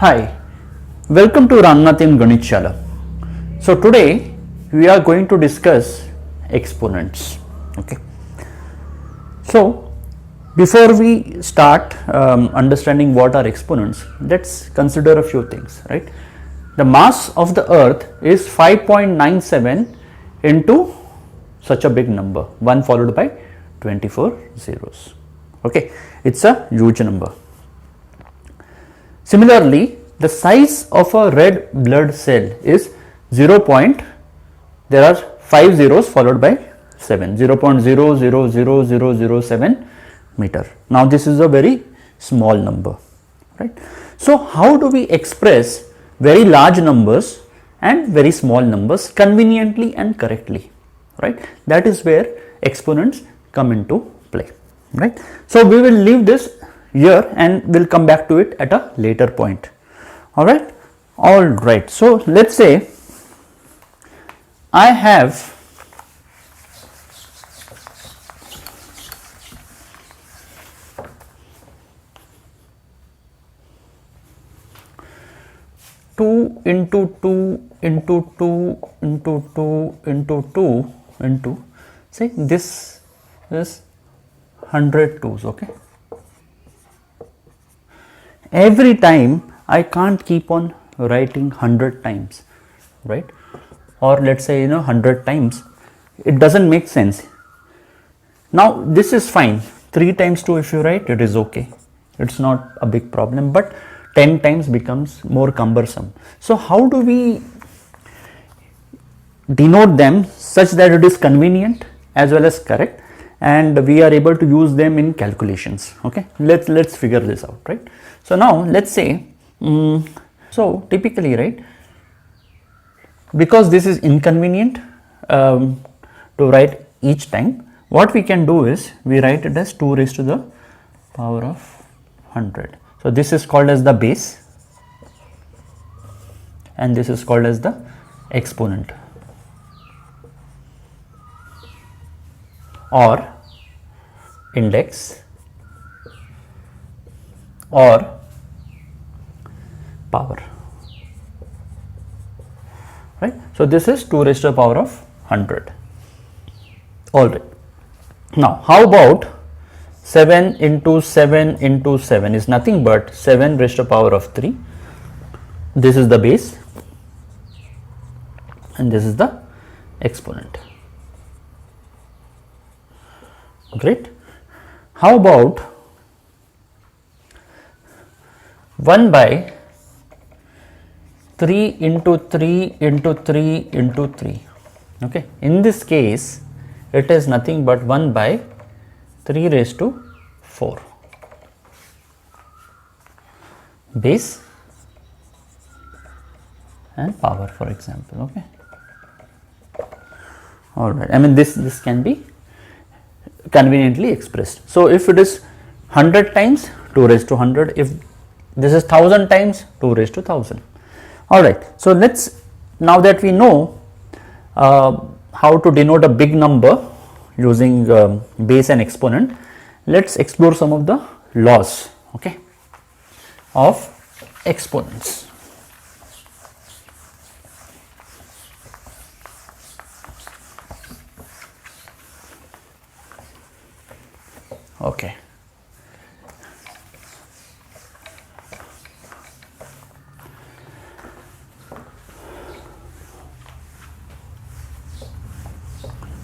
Hi, welcome to Rangnathan Ganitshala. So today we are going to discuss exponents. Okay. So before we start understanding what are exponents, let's consider a few things, right? The mass of the earth is 5.97 into such a big number, 1 followed by 24 zeros. Okay, it's a huge number. Similarly, the size of a red blood cell is 0. There are 5 zeros followed by 7, 0.000007 meter. Now this is a very small number, right? So how do we express very large numbers and very small numbers conveniently and correctly, right? That is where exponents come into play, right? So we will leave this here and we'll come back to it at a later point. All right. So let's say I have two into two into two into two into two into, say this is 100 twos. Okay. Every time I can't keep on writing 100 times, right? Or let's say 100 times, it doesn't make sense. Now this is fine, 3 times 2 if you write, it is okay, it's not a big problem, but 10 times becomes more cumbersome. So how do we denote them such that it is convenient as well as correct and we are able to use them in calculations? Okay, let's figure this out, right? So now let's say, so typically, right, because this is inconvenient to write each time, what we can do is we write it as 2 raised to the power of 100. So this is called as the base and this is called as the exponent or index or power, right? So this is 2 raised to the power of 100. All right. Now how about 7 into 7 into 7 is nothing but 7 raised to the power of 3. This is the base and this is the exponent. Great. How about 1 by 3 into 3 into 3 into 3. Okay. In this case, it is nothing but 1 by 3 raised to 4. Base and power, for example. Okay. All right. I mean, this can be conveniently expressed. So if it is 100 times, 2 raised to 100. If this is 1000 times, 2 raised to 1000. All right. So let's, now that we know how to denote a big number using base and exponent, let's explore some of the laws, okay, of exponents. Okay.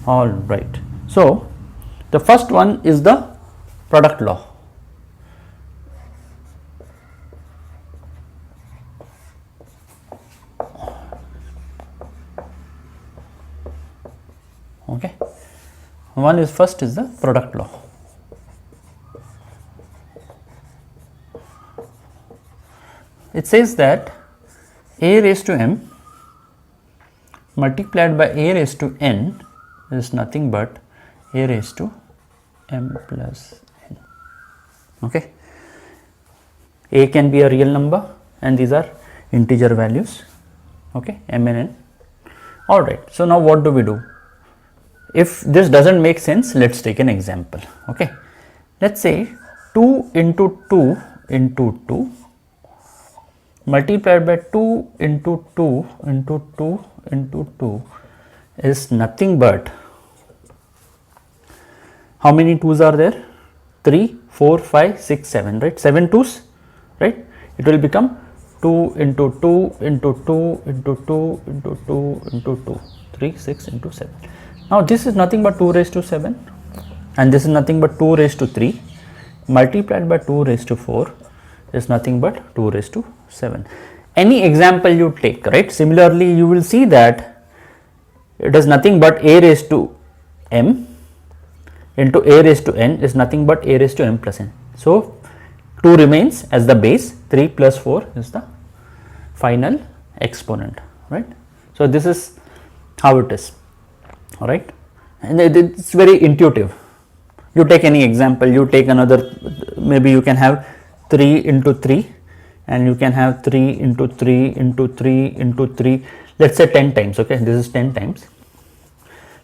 All right. So the first one is the product law. Okay. One is first is the product law. It says that a raised to m multiplied by a raised to n is nothing but a raised to m plus n. Okay. A can be a real number and these are integer values. Okay, m and n. All right. So now what do we do? If this doesn't make sense, let's take an example. Okay. Let's say 2 into 2 into 2 multiplied by 2 into 2 into 2 into 2 is nothing but, how many 2's are there? 3, 4, 5, 6, 7, right? 7 2's, right? It will become 2 into 2 into 2 into 2 into 2 into 2, 3, 6 into 7. Now this is nothing but 2 raised to 7 and this is nothing but 2 raised to 3 multiplied by 2 raised to 4 is nothing but 2 raised to 7. Any example you take, right? Similarly, you will see that it is nothing but a raised to m into a raised to n is nothing but a raised to m plus n. So 2 remains as the base, 3 plus 4 is the final exponent, right? So this is how it is, all right? And it's very intuitive. You take any example, you take another, maybe you can have 3 into 3 and you can have 3 into 3 into 3 into 3, let's say 10 times, okay? This is 10 times.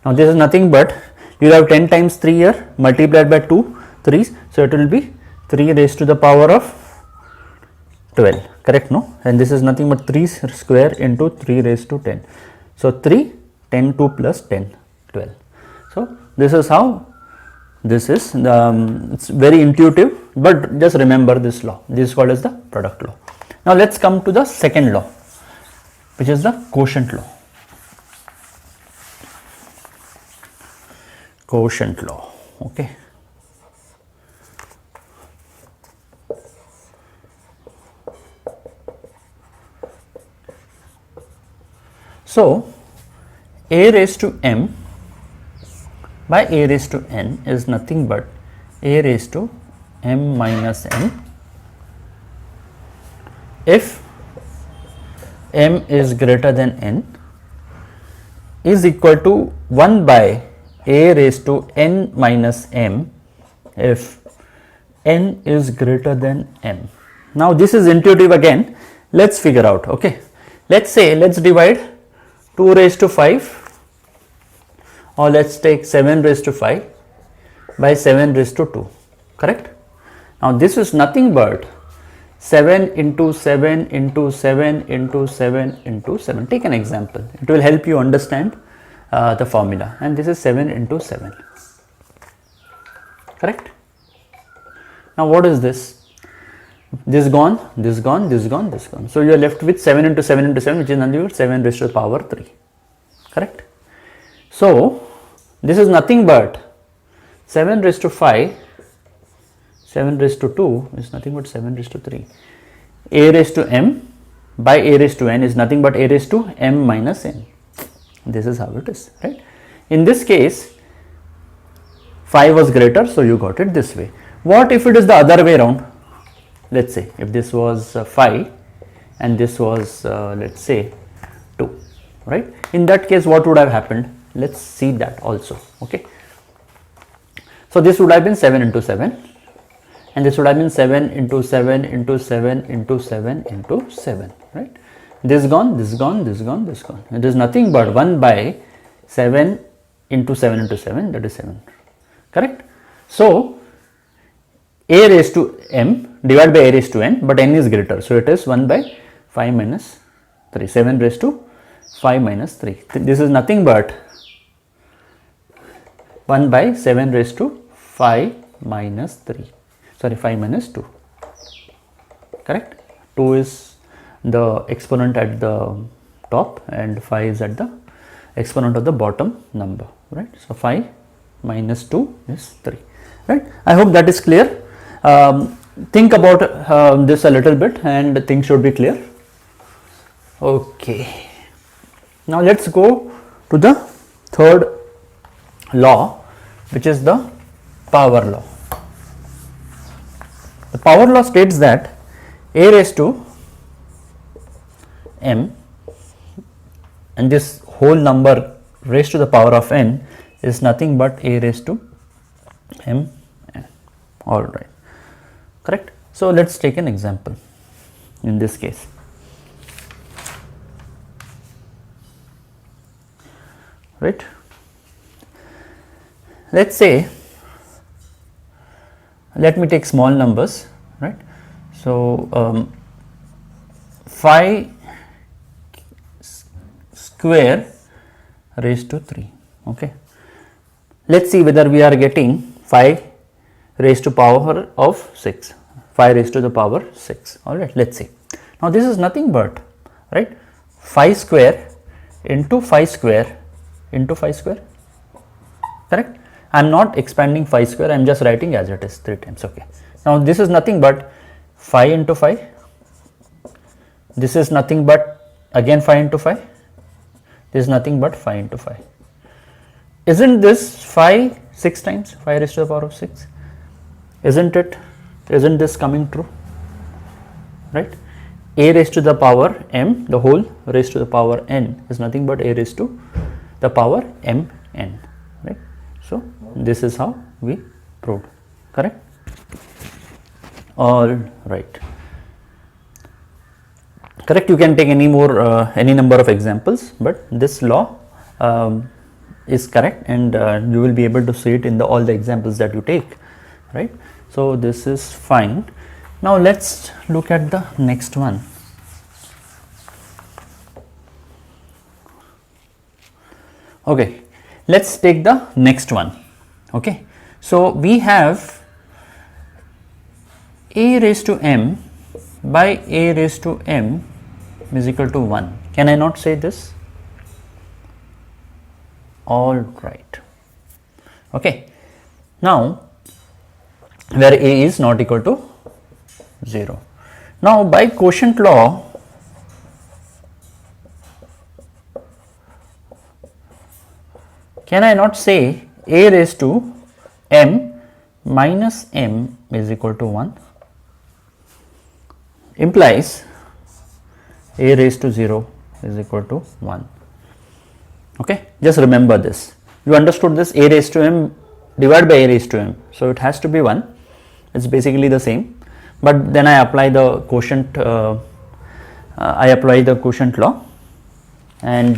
Now this is nothing but, you have 10 times 3 here multiplied by 2 3's, so it will be 3 raised to the power of 12, correct, no? And this is nothing but 3 square into 3 raised to 10. So 3, 10, 2 plus 10, 12. So this is how this is. It's very intuitive, but just remember this law. This is called as the product law. Now let's come to the second law, which is the quotient law. Quotient law, okay. So a raised to m by a raised to n is nothing but a raised to m minus n if m is greater than n is equal to 1 by a raised to n minus m if n is greater than m. Now this is intuitive again. Let's figure out, okay. Let's divide 2 raised to 5, or let's take 7 raised to 5 by 7 raised to 2, correct? Now this is nothing but 7 into 7 into 7 into 7 into 7. Take an example, it will help you understand the formula, and this is 7 into 7, correct? Now what is this? This gone, this gone, this gone, this gone. So you are left with 7 into 7 into 7, which is nothing but 7 raised to the power 3, correct? So this is nothing but 7 raised to 5, 7 raised to 2 is nothing but 7 raised to 3. A raised to m by a raised to n is nothing but a raised to m minus n. This is how it is, right? In this case, 5 was greater, so you got it this way. What if it is the other way around? Let's say if this was 5 and this was let's say 2, right? In that case, what would have happened? Let's see that also, okay. So this would have been 7 into 7 and this would have been 7 into 7 into 7 into 7 into 7, right? This gone, this gone, this gone, this gone. It is nothing but 1 by 7 into 7 into 7, that is 7, correct? So a raised to m divided by a raised to n, but n is greater, so it is 1 by 5 minus 3, 7 raised to 5 minus 3. This is nothing but 1 by 7 raised to 5 minus 3, sorry 5 minus 2, correct? 2 is the exponent at the top and 5 is at the exponent of the bottom number, right? So 5 minus 2 is 3, right? I hope that is clear. Think about this a little bit and things should be clear. Okay, now let's go to the third law, which is the power law. The power law states that a raised to m and this whole number raised to the power of n is nothing but a raised to m n. All right, correct? So let's take an example in this case. Right? Let's say, let me take small numbers, right? So 5 square raised to 3. Okay. Let's see whether we are getting 5 raised to power of 6, 5 raised to the power 6. Alright, let's see. Now this is nothing but, right, 5 square into 5 square into 5 square, correct? I am not expanding 5 square, I am just writing as it is 3 times. Okay. Now this is nothing but 5 into 5, this is nothing but again 5 into 5, this is nothing but 5 into 5. Isn't this 5 6 times, 5 raised to the power of 6? Isn't it? Isn't this coming true? Right? A raised to the power m, the whole raised to the power n is nothing but a raised to the power m n. Right? So this is how we proved. Correct? All right. Correct. You can take any more any number of examples, but this law is correct, and you will be able to see it in the all the examples that you take, right? So this is fine. Now let's look at the next one. Okay, let's take the next one. Okay, so we have a raised to m by a raised to m is equal to 1. Can I not say this? All right. Okay. Now, where a is not equal to 0. Now, by quotient law, can I not say a raised to m minus m is equal to 1? Implies a raised to 0 is equal to 1. Okay, just remember this. You understood this, a raised to m divided by a raised to m. So it has to be 1. It's basically the same. But then I apply the quotient. I apply the quotient law, and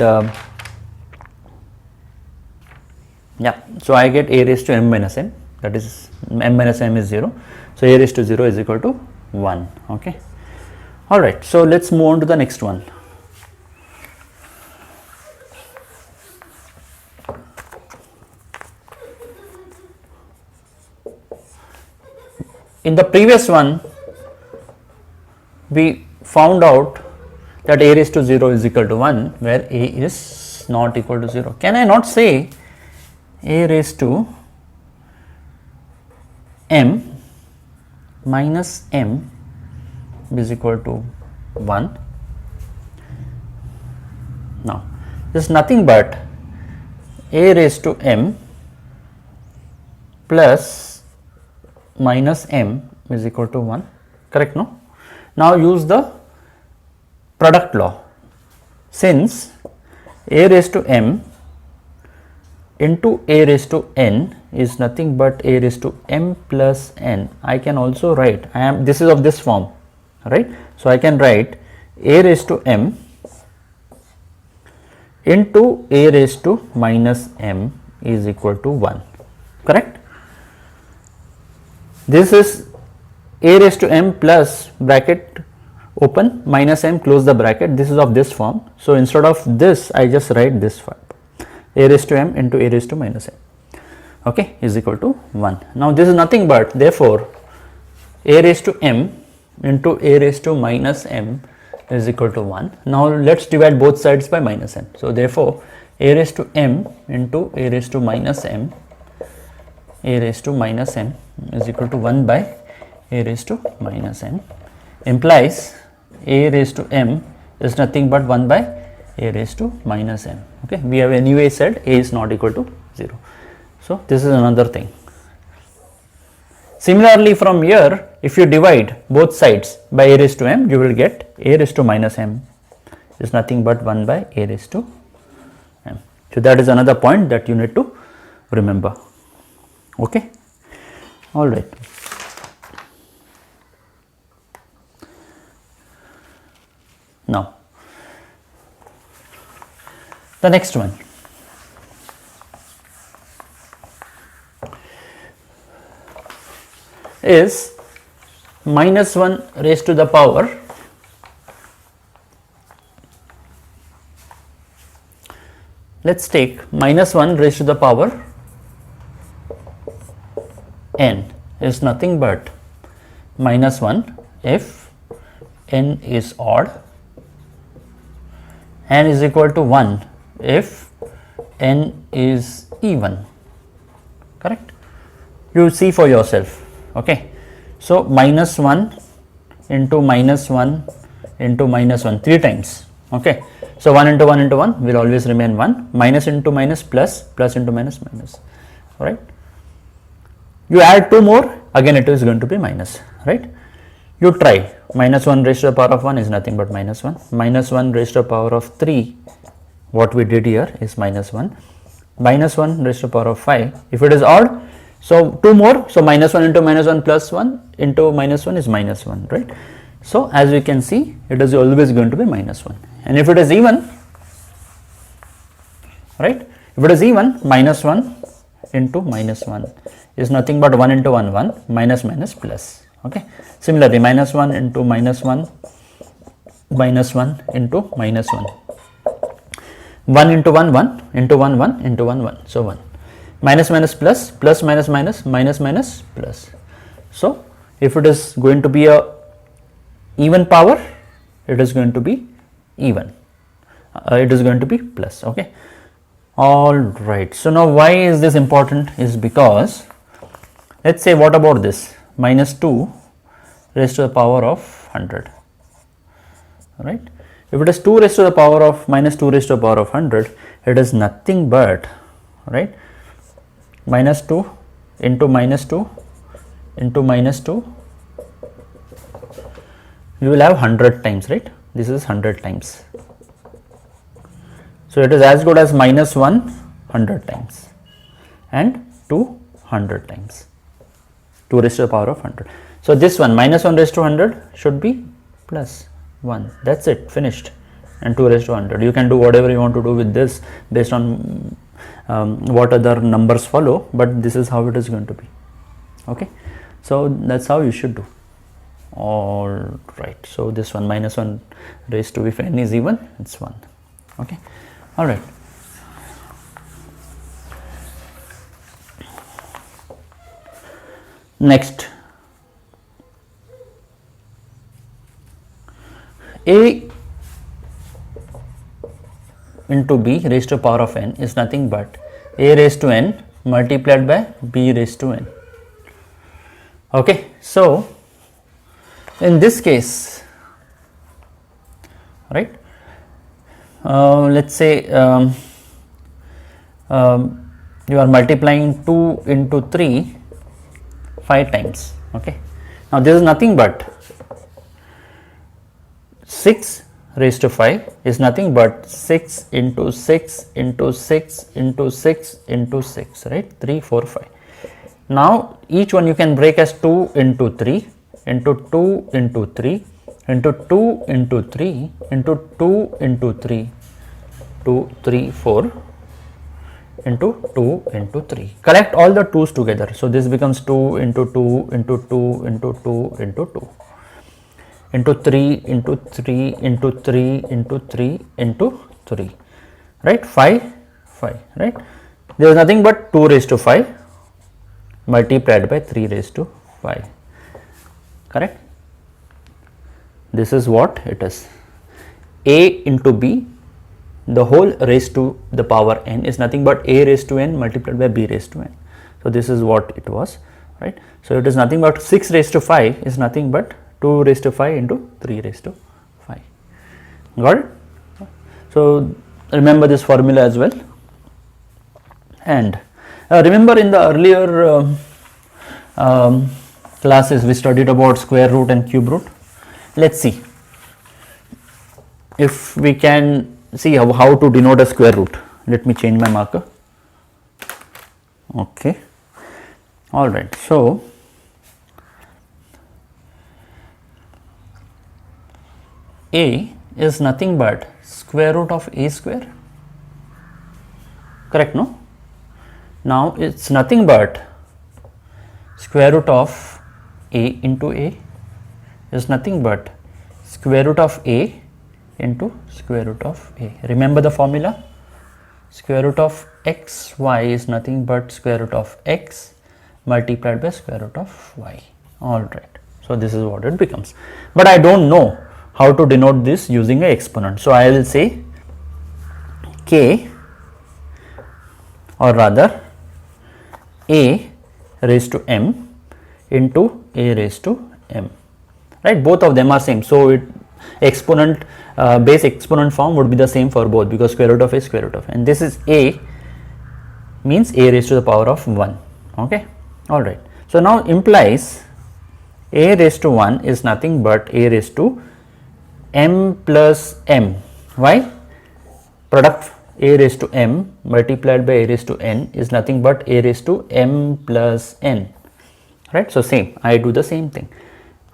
yeah. So I get a raised to m minus m. That is m minus m is 0. So a raised to 0 is equal to 1. Okay. All right. So let's move on to the next one. In the previous one, we found out that a raised to 0 is equal to 1, where a is not equal to 0. Can I not say a raised to m minus m is equal to 1? Now, this is nothing but a raised to m plus minus m is equal to 1, correct? No? Now use the product law. Since a raised to m into a raised to n is nothing but a raised to m plus n, I can also write, this is of this form, right? So I can write a raised to m into a raised to minus m is equal to 1, correct? This is a raised to m plus bracket open minus m close the bracket. This is of this form. So instead of this, I just write this form, a raised to m into a raised to minus m, okay, is equal to 1. Now this is nothing but, therefore, a raised to m into a raised to minus m is equal to 1. Now let's divide both sides by minus m. So therefore, a raised to m into a raised to minus m, a raised to minus m is equal to 1 by a raised to minus m, implies a raised to m is nothing but 1 by a raised to minus m. Okay, we have anyway said a is not equal to 0. So this is another thing. Similarly, from here, if you divide both sides by a raised to m, you will get a raised to minus m is nothing but 1 by a raised to m. So that is another point that you need to remember. Okay. All right. Now, the next one is minus 1 raised to the power let's take minus 1 raised to the power n is nothing but minus 1 if n is odd, n is equal to 1 if n is even, correct? You see for yourself, okay? So minus 1 into minus 1 into minus 1 3 times, okay? So 1 into 1 into 1 will always remain 1, minus into minus plus, plus into minus minus, right? You add 2 more, again it is going to be minus, right? You try, minus 1 raised to the power of 1 is nothing but minus 1, minus 1 raised to the power of 3, what we did here is minus 1, minus 1 raised to the power of 5, if it is odd, so 2 more, so minus 1 into minus 1 plus 1 into minus 1 is minus 1, right? So as we can see, it is always going to be minus 1, and if it is even, right, if it is even, minus 1 into minus 1 is nothing but 1 into 1 1, minus minus plus, okay? Similarly, minus 1 into minus 1, minus 1 into minus 1, 1 into 1 1 into 1 1 into 1 1, so 1, minus minus plus, plus minus minus, minus minus plus. So if it is going to be a even power, it is going to be even, it is going to be plus, okay? All right, so now why is this important is because, let's say, what about this minus 2 raised to the power of 100, right? If it is 2 raised to the power of minus 2 raised to the power of 100, it is nothing but, right, minus 2 into minus 2 into minus 2, you will have 100 times, right? This is 100 times. So it is as good as minus 1 100 times and 2 100 times, 2 raised to the power of 100. So this one minus 1 raised to 100 should be plus 1, that's it, finished, and 2 raised to 100. You can do whatever you want to do with this based on what other numbers follow, but this is how it is going to be, okay? So that's how you should do. All right, so this one minus 1 raised to, if n is even, it's 1, okay? All right. Next, a into b raised to the power of n is nothing but a raised to n multiplied by b raised to n, okay? So in this case, right, let's say you are multiplying 2 into 3 5 times, okay? Now this is nothing but 6 raised to 5 is nothing but 6 into 6 into 6 into 6 into 6, right, 3 4 5. Now each one you can break as 2 into 3 into 2 into 3 into 2 into 3 into 2 into 3, 2 3 4 into 2 into 3. Collect all the 2's together, so this becomes 2 into 2 into 2 into 2 into 2 into 3 into 3 into 3 into 3 into 3, right, 5 5, right? There is nothing but 2 raised to 5 multiplied by 3 raised to 5, correct? This is what it is. A into b, the whole raised to the power n is nothing but a raised to n multiplied by b raised to n. So this is what it was, right? So it is nothing but 6 raised to 5 is nothing but 2 raised to 5 into 3 raised to 5. Got it? So remember this formula as well. And remember in the earlier classes we studied about square root and cube root. Let's see if we can see how to denote a square root. Let me change my marker. Okay. All right. So a is nothing but square root of a square. Correct, no? Now it's nothing but square root of a into a is nothing but square root of a into square root of a. Remember the formula? square root of xy is nothing but square root of x multiplied by square root of y. Alright, so this is what it becomes. But I don't know how to denote this using an exponent. So I will say k, or rather a raised to m into a raised to m, right? Both of them are same. So it exponent, base exponent form would be the same for both, because square root of a is square root of, and this is a means a raised to the power of 1. Okay, all right. So now implies a raised to 1 is nothing but a raised to m plus m. Why? Product a raised to m multiplied by a raised to n is nothing but a raised to m plus n, right? So same, I do the same thing,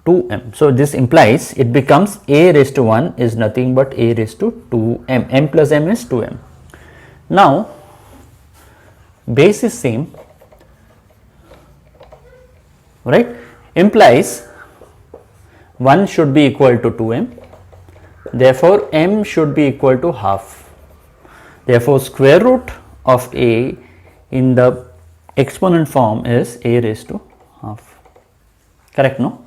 2m. So this implies it becomes a raised to 1 is nothing but a raised to 2m, m plus m is 2m. Now base is same, right? Implies 1 should be equal to 2m, therefore m should be equal to half. Therefore square root of a in the exponent form is a raised to half. Correct, no?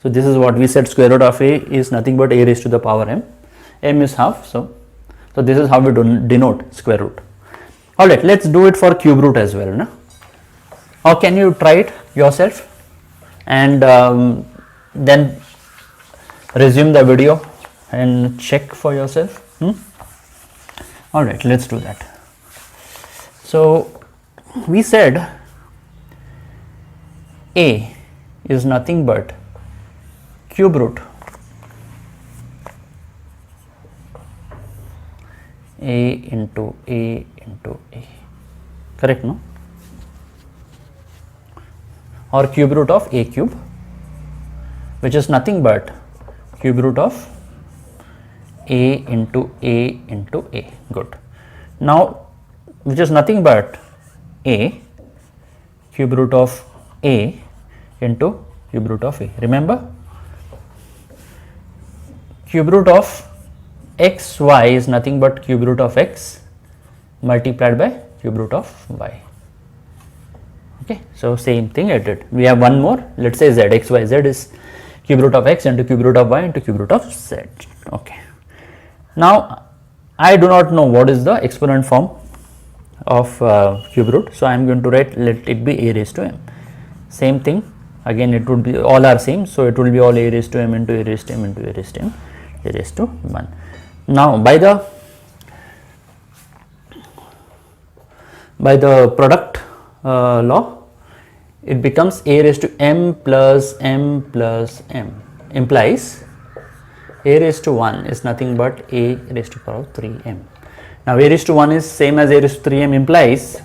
So this is what we said, square root of a is nothing but a raised to the power m, m is half. So this is how we denote square root. Alright, let's do it for cube root as well, no? Or can you try it yourself and then resume the video and check for yourself? Alright, let's do that. So we said a is nothing but cube root a into a into a, correct, no? Or cube root of a cube, which is nothing but cube root of a into a into a. Good. Now which is nothing but a cube root of a into cube root of a. Remember, cube root of xy is nothing but cube root of x multiplied by cube root of y. Okay, so same thing I did. We have one more, let's say z, x, y, z is cube root of x into cube root of y into cube root of z. Okay, now I do not know what is the exponent form of cube root, so I am going to write, let it be a raised to m. Same thing again, it would be, all are same, so it will be all a raised to m into a raised to m into a raised to m, a raised to 1. Now by the product law, it becomes a raised to m plus m plus m, implies a raised to 1 is nothing but a raised to power 3m. Now a raised to 1 is same as a raised to 3m, implies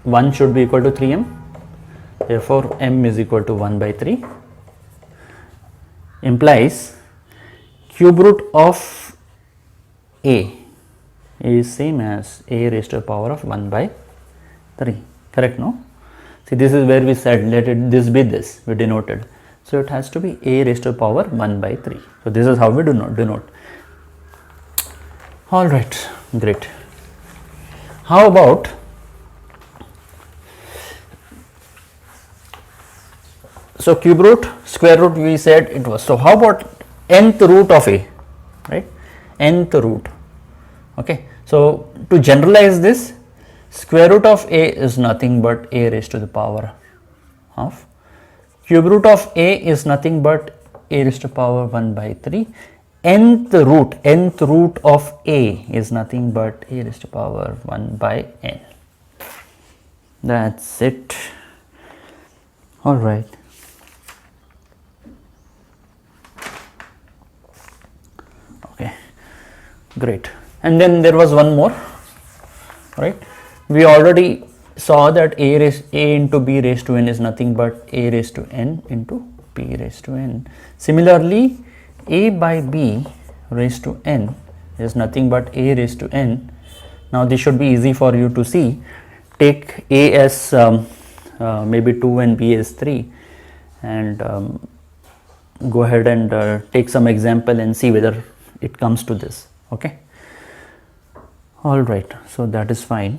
1 should be equal to 3m, therefore m is equal to 1 by 3, implies cube root of a is same as a raised to the power of 1 by 3, correct, no? See, this is where we said let it this be this, we denoted, so it has to be a raised to the power 1 by 3. So this is how we denote. All right, great. How about so cube root, square root we said it was. So how about nth root of a, right? Nth root. Okay, so to generalize this, square root of a is nothing but a raised to the power of, cube root of a is nothing but a raised to the power 1 by 3, nth root of a is nothing but a raised to the power 1 by n. That's it. All right. Okay, great. And then there was one more, right? We already saw that a into b raised to n is nothing but a raised to n into b raised to n. Similarly, a by b raised to n is nothing but a raised to n. Now this should be easy for you to see. Take a as maybe 2 and b as 3, and go ahead and take some example and see whether it comes to this. Okay. All right, so that is fine.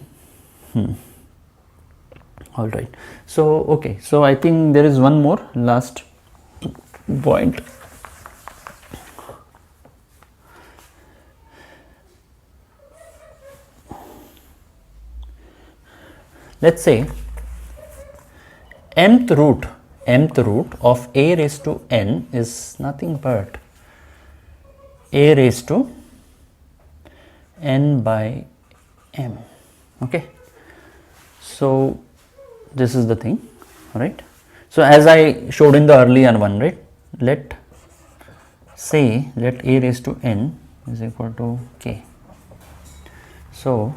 All right, so okay, so I think there is one more last point. Let's say mth root of a raised to n is nothing but a raised to n by m. Okay, so this is the thing, right? So as I showed in the earlier one, right, let a raised to n is equal to k. So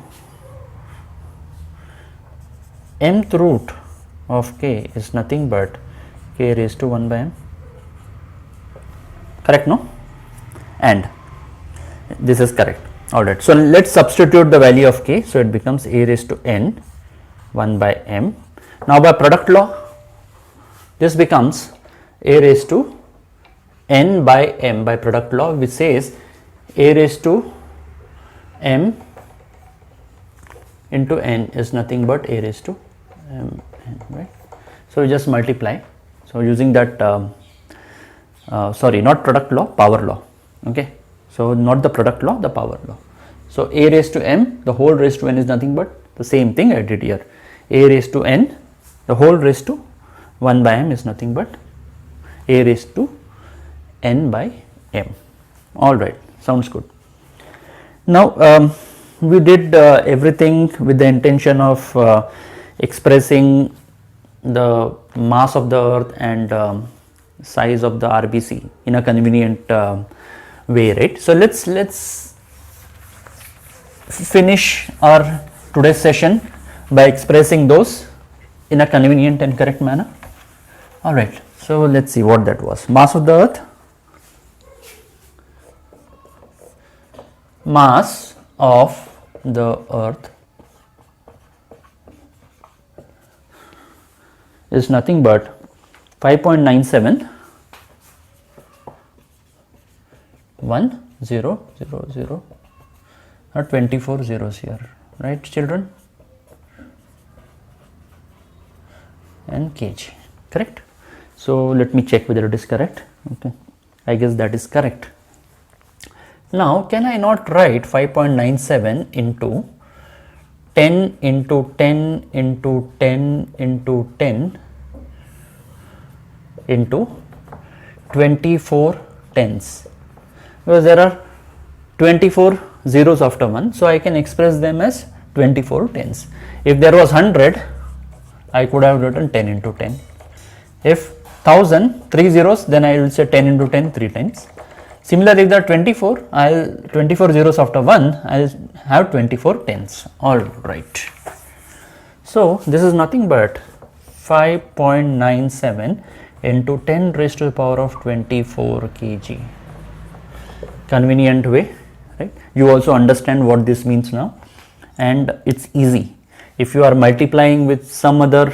mth root of k is nothing but k raised to 1 by m, correct, no? And this is correct. All right, so let's substitute the value of k, so it becomes a raised to n 1 by m. Now by product law, this becomes a raised to n by m by product law, which says a raised to m into n is nothing but a raised to m, right? So we just multiply. So using that, sorry, not product law, power law. Okay, so not the product law, the power law. So a raised to m, the whole raised to n is nothing but the same thing I did here. A raised to n, the whole raised to 1 by m is nothing but a raised to n by m. All right, sounds good. Now we did everything with the intention of expressing the mass of the earth and size of the RBC in a convenient way, right? So let's finish our today's session by expressing those in a convenient and correct manner. All right, so let's see what that was. Mass of the earth, mass of the earth is nothing but 5.97 1000, not 24 zeros here, right children, and kg, correct? So let me check whether it is correct. Okay, I guess that is correct. Now can I not write 5.97 into 10 into 10 into 10 into 10 into 24 tens, because there are 24 zeros after 1, so I can express them as 24 tens. If there was 100, I could have written 10 into 10. If 1000, 3 zeros, then I will say 10 into 10 3 times. Similarly, if there are 24, 24 zeros after 1, I will have 24 tens. All right. So this is nothing but 5.97 into 10 raised to the power of 24 kg. Convenient way, right? You also understand what this means now, and it's easy. If you are multiplying with some other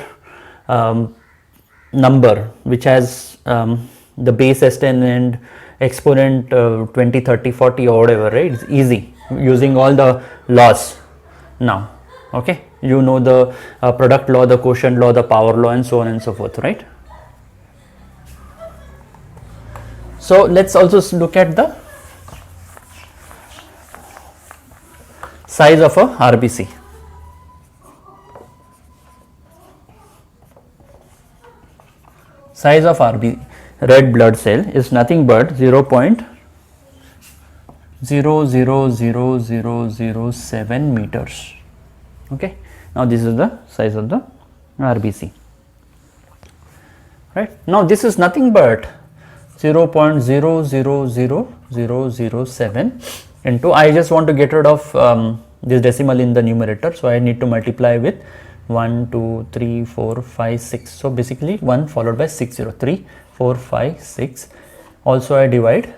number which has the base s10 and exponent 20, 30, 40 or whatever, right? It's easy using all the laws now. Okay, you know the product law, the quotient law, the power law, and so on and so forth, right? So let's also look at the size of a RBC. Size of red blood cell is nothing but 0.000007 meters. Okay, now this is the size of the RBC, right? Now this is nothing but 0.000007 into, I just want to get rid of this decimal in the numerator, so I need to multiply with 1, 2, 3, 4, 5, 6. So basically 1 followed by 6 0, 3, 4, 5, 6. Also I divide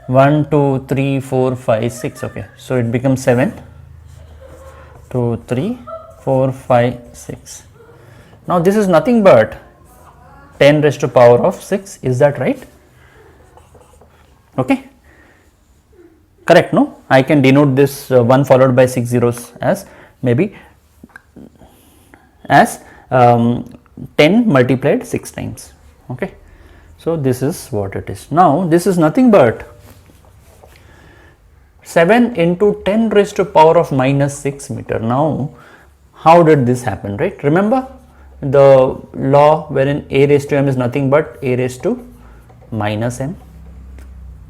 1, 2, 3, 4, 5, 6. Okay, so it becomes 7, 2, 3, 4, 5, 6. Now this is nothing but 10 raised to power of 6. Is that right? Okay. correct? No, I can denote this 1 followed by 6 zeros as maybe as 10 multiplied 6 times. Okay, so this is what it is. Now this is nothing but 7 into 10 raised to power of minus 6 meter. Now how did this happen, right? Remember the law wherein a raised to m is nothing but a raised to minus m.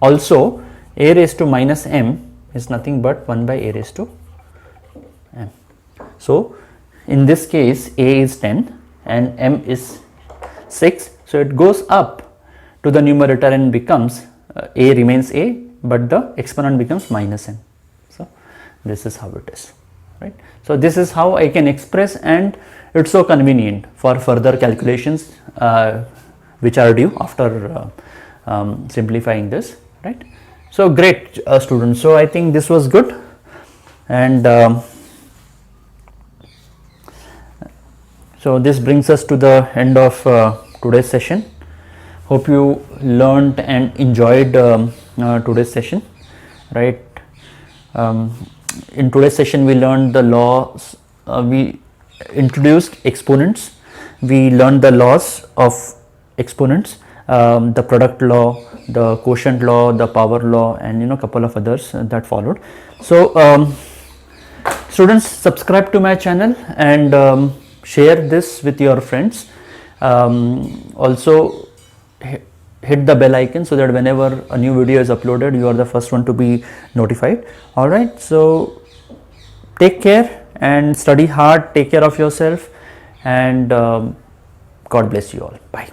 Also a raised to minus m is nothing but 1 by a raised to m. So in this case a is 10 and m is 6, so it goes up to the numerator and becomes a remains a, but the exponent becomes minus m. So this is how it is, right? So this is how I can express, and it's so convenient for further calculations which are due after simplifying this, right? So great, students. So I think this was good, and so this brings us to the end of today's session. Hope you learned and enjoyed today's session, right? In today's session we learned the laws, we introduced exponents, we learned the laws of exponents, the product law, the quotient law, the power law, and a couple of others that followed. So students, subscribe to my channel and share this with your friends. Also hit the bell icon so that whenever a new video is uploaded, you are the first one to be notified. All right, so take care and study hard, take care of yourself, and God bless you all. Bye.